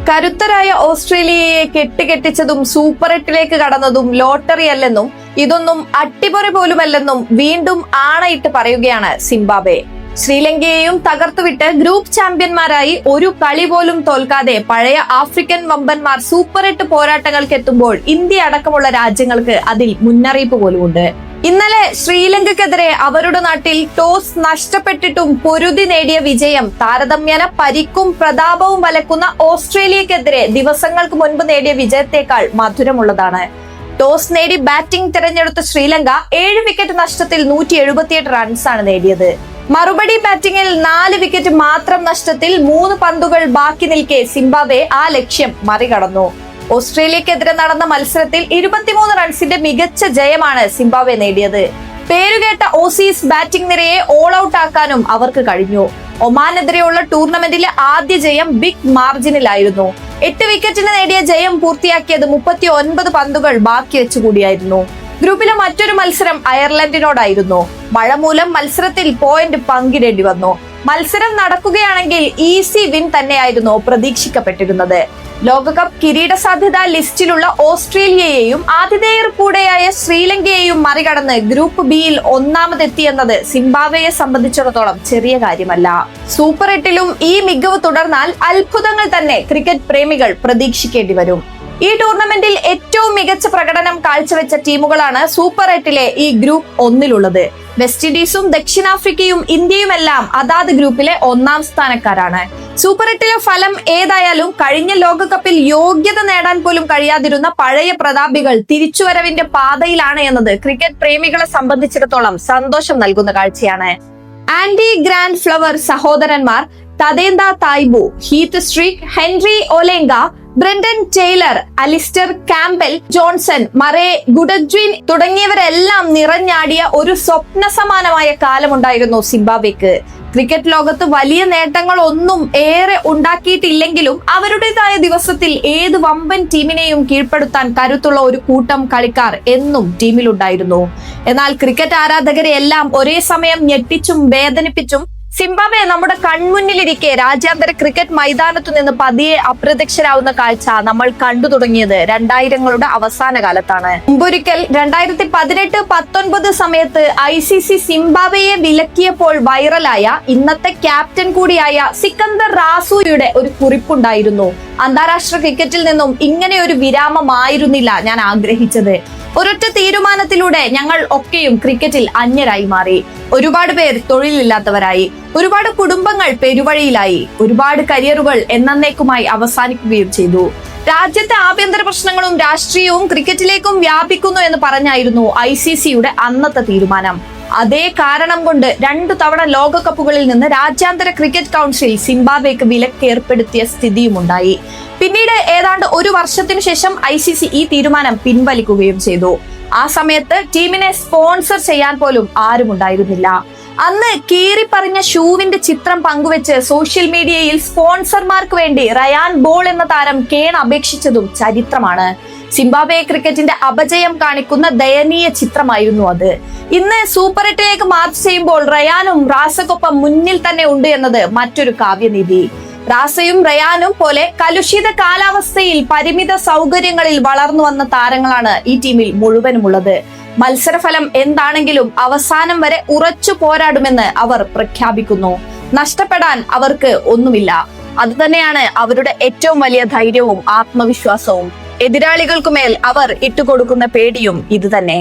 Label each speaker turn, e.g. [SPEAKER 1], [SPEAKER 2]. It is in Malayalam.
[SPEAKER 1] കരുത്തരായ ഓസ്ട്രേലിയയെ കെട്ടിക്കെട്ടിച്ചതും സൂപ്പർ 8ലേക്ക് കടന്നതും ലോട്ടറി അല്ലെന്നും ഇതൊന്നും അട്ടിപൊറി പോലുമല്ലെന്നും വീണ്ടും ആണയിട്ട് പറയുകയാണ് സിംബാബ്വെ. ശ്രീലങ്കയെയും തകർത്തുവിട്ട് ഗ്രൂപ്പ് ചാമ്പ്യന്മാരായി ഒരു കളി പോലും തോൽക്കാതെ പഴയ ആഫ്രിക്കൻ വമ്പന്മാർ സൂപ്പർ 8 പോരാട്ടങ്ങൾക്ക് എത്തുമ്പോൾ ഇന്ത്യ അടക്കമുള്ള രാജ്യങ്ങൾക്ക് അതിൽ മുന്നറിയിപ്പ് പോലുമുണ്ട്. ഇന്നലെ ശ്രീലങ്കയ്ക്കെതിരെ അവരുടെ നാട്ടിൽ ടോസ് നഷ്ടപ്പെട്ടിട്ടും പൊരുതി നേടിയ വിജയം താരതമ്യേന പരിക്കും പ്രതാപവും വലക്കുന്ന ഓസ്ട്രേലിയക്കെതിരെ ദിവസങ്ങൾക്ക് മുൻപ് നേടിയ വിജയത്തേക്കാൾ മധുരമുള്ളതാണ്. ടോസ് നേടി ബാറ്റിംഗ് തിരഞ്ഞെടുത്ത ശ്രീലങ്ക 7 വിക്കറ്റ് നഷ്ടത്തിൽ 178 റൺസാണ് നേടിയത്. മറുപടി ബാറ്റിംഗിൽ 4 വിക്കറ്റ് മാത്രം നഷ്ടത്തിൽ 3 പന്തുകൾ ബാക്കി നിൽക്കെ സിംബാബ്വെ ആ ലക്ഷ്യം മറികടന്നു. ഓസ്ട്രേലിയക്കെതിരെ നടന്ന മത്സരത്തിൽ 23 റൺസിന്റെ മികച്ച ജയമാണ് സിംബാബ്വെ നേടിയത്. പേരുകേട്ട ഓസീസ് ബാറ്റിംഗ് നിരയെ ഓൾ ഔട്ട് ആക്കാനും അവർക്ക് കഴിഞ്ഞു. ഒമാനെതിരെയുള്ള ടൂർണമെന്റിലെ ആദ്യ ജയം ബിഗ് മാർജിനിലായിരുന്നു. 8 വിക്കറ്റിന് നേടിയ ജയം പൂർത്തിയാക്കിയത് 39 പന്തുകൾ ബാക്കി വെച്ചുകൂടിയായിരുന്നു. ഗ്രൂപ്പിലെ മറ്റൊരു മത്സരം അയർലൻഡിനോടായിരുന്നു. മഴ മൂലം മത്സരത്തിൽ പോയിന്റ് പങ്കിടേണ്ടി വന്നു. മത്സരം നടക്കുകയാണെങ്കിൽ ഈസി വിൻ തന്നെയായിരുന്നു പ്രതീക്ഷിക്കപ്പെട്ടിരുന്നത്. ലോകകപ്പ് കിരീട സാധ്യതാ ലിസ്റ്റിലുള്ള ഓസ്ട്രേലിയയെയും ആതിഥേയർ കൂടെയായ ശ്രീലങ്കയെയും മറികടന്ന് ഗ്രൂപ്പ് ബിയിൽ ഒന്നാമതെത്തിയെന്നത് സിംബാബ്വെയെ സംബന്ധിച്ചിടത്തോളം ചെറിയ കാര്യമല്ല. സൂപ്പർ 8ലും ഈ മികവ് തുടർന്നാൽ അത്ഭുതങ്ങൾ തന്നെ ക്രിക്കറ്റ് പ്രേമികൾ പ്രതീക്ഷിക്കേണ്ടി വരും. ഈ ടൂർണമെന്റിൽ ഏറ്റവും മികച്ച പ്രകടനം കാഴ്ചവെച്ച ടീമുകളാണ് സൂപ്പർ 8ലെ ഈ ഗ്രൂപ്പ് 1-ലുള്ളത്. വെസ്റ്റ് ഇൻഡീസും ദക്ഷിണാഫ്രിക്കയും ഇന്ത്യയുമെല്ലാം അതാത് ഗ്രൂപ്പിലെ 1ാം സ്ഥാനക്കാരാണ്. സൂപ്പർ 8ലെ ഫലം ഏതായാലും കഴിഞ്ഞ ലോകകപ്പിൽ യോഗ്യത നേടാൻ പോലും കഴിയാതിരുന്ന പഴയ പ്രതാപികൾ തിരിച്ചുവരവിന്റെ പാതയിലാണ് എന്നത് ക്രിക്കറ്റ് പ്രേമികളെ സംബന്ധിച്ചിടത്തോളം സന്തോഷം നൽകുന്ന കാഴ്ചയാണ്. ആൻഡി ഗ്രാൻഡ് ഫ്ലവർ സഹോദരന്മാർ Tatenda Taibu, Heath Streak, Henry Olonga, Brendon Taylor, Alistair Campbell, Johnson, Murray Goodwin തുടങ്ങിയവരെല്ലാം നിറഞ്ഞാടിയ ഒരു സ്വപ്ന സമാനമായ കാലമുണ്ടായിരുന്നു സിംബാബ്വെക്ക്. ക്രിക്കറ്റ് ലോകത്ത് വലിയ നേട്ടങ്ങൾ ഒന്നും ഏറെ ഉണ്ടാക്കിയിട്ടില്ലെങ്കിലും അവരുടേതായ ദിവസത്തിൽ ഏത് വമ്പൻ ടീമിനെയും കീഴ്പ്പെടുത്താൻ കരുത്തുള്ള ഒരു കൂട്ടം കളിക്കാർ എന്നും ടീമിലുണ്ടായിരുന്നു. എന്നാൽ ക്രിക്കറ്റ് ആരാധകരെ എല്ലാം ഒരേ സമയം ഞെട്ടിച്ചും വേദനിപ്പിച്ചും സിംബാബ്വെ നമ്മുടെ കൺമുന്നിലിരിക്കെ രാജ്യാന്തര ക്രിക്കറ്റ് മൈതാനത്തു നിന്ന് പതിയെ അപ്രത്യക്ഷരാവുന്ന കാഴ്ച നമ്മൾ കണ്ടു തുടങ്ങിയത് 2000കളുടെ അവസാന കാലത്താണ്. മുമ്പൊരിക്കൽ 2018-19 സമയത്ത് ICC സിംബാബ്വെയെ വിലക്കിയപ്പോൾ വൈറലായ ഇന്നത്തെ ക്യാപ്റ്റൻ കൂടിയായ സിക്കന്ദർ റാസൂയുടെ ഒരു കുറിപ്പുണ്ടായിരുന്നു. അന്താരാഷ്ട്ര ക്രിക്കറ്റിൽ നിന്നും ഇങ്ങനെ ഒരു വിരാമമായിരുന്നില്ല ഞാൻ ആഗ്രഹിച്ചത്. ഒരൊറ്റ തീരുമാനത്തിലൂടെ ഞങ്ങൾ ഒക്കെയും ക്രിക്കറ്റിൽ അന്യരായി മാറി. ഒരുപാട് പേർ തൊഴിലില്ലാത്തവരായി, ഒരുപാട് കുടുംബങ്ങൾ പെരുവഴിയിലായി, ഒരുപാട് കരിയറുകൾ എന്നേക്കുമായി അവസാനിക്കുകയും ചെയ്തു. രാജ്യത്തെ ആഭ്യന്തര പ്രശ്നങ്ങളും രാഷ്ട്രീയവും ക്രിക്കറ്റിലേക്കും വ്യാപിക്കുന്നു എന്ന് പറഞ്ഞായിരുന്നു ICCയുടെ അന്നത്തെ തീരുമാനം. അതേ കാരണം കൊണ്ട് 2 തവണ ലോകകപ്പുകളിൽ നിന്ന് രാജ്യാന്തര ക്രിക്കറ്റ് കൗൺസിൽ സിംബാബ്വെക്ക് വിലക്ക് ഏർപ്പെടുത്തിയ സ്ഥിതിയുമുണ്ടായി. പിന്നീട് ഏതാണ്ട് 1 വർഷത്തിനു ശേഷം ICC ഈ തീരുമാനം പിൻവലിക്കുകയും ചെയ്തു. ആ സമയത്ത് ടീമിനെ സ്പോൺസർ ചെയ്യാൻ പോലും ആരും ഉണ്ടായിരുന്നില്ല. അന്ന് കീറിപ്പറഞ്ഞ ഷൂവിന്റെ ചിത്രം പങ്കുവെച്ച് സോഷ്യൽ മീഡിയയിൽ സ്പോൺസർമാർക്ക് വേണ്ടി റയാൻ ബോൾ എന്ന താരം അപേക്ഷിച്ചതും ചരിത്രമാണ്. സിംബാബ്വെ ക്രിക്കറ്റിന്റെ അപജയം കാണിക്കുന്ന ദയനീയ ചിത്രമായിരുന്നു അത്. ഇന്ന് സൂപ്പർ 8ലേക്ക് മാർച്ച് ചെയ്യുമ്പോൾ റയാനും റാസക്കൊപ്പം മുന്നിൽ തന്നെ ഉണ്ട് എന്നത് മറ്റൊരു കാവ്യനീതി. റാസയും റയാനും പോലെ കലുഷിത കാലാവസ്ഥയിൽ പരിമിത സൗകര്യങ്ങളിൽ വളർന്നു വന്ന താരങ്ങളാണ് ഈ ടീമിൽ മുഴുവനുമുള്ളത്. മത്സരഫലം എന്താണെങ്കിലും അവസാനം വരെ ഉറച്ചു പോരാടുമെന്ന് അവർ പ്രഖ്യാപിക്കുന്നു. നഷ്ടപ്പെടാൻ അവർക്ക് ഒന്നുമില്ല. അതുതന്നെയാണ് അവരുടെ ഏറ്റവും വലിയ ധൈര്യവും ആത്മവിശ്വാസവും. എതിരാളികൾക്കുമേൽ അവർ ഇട്ടുകൊടുക്കുന്ന പേടിയും ഇതുതന്നെ.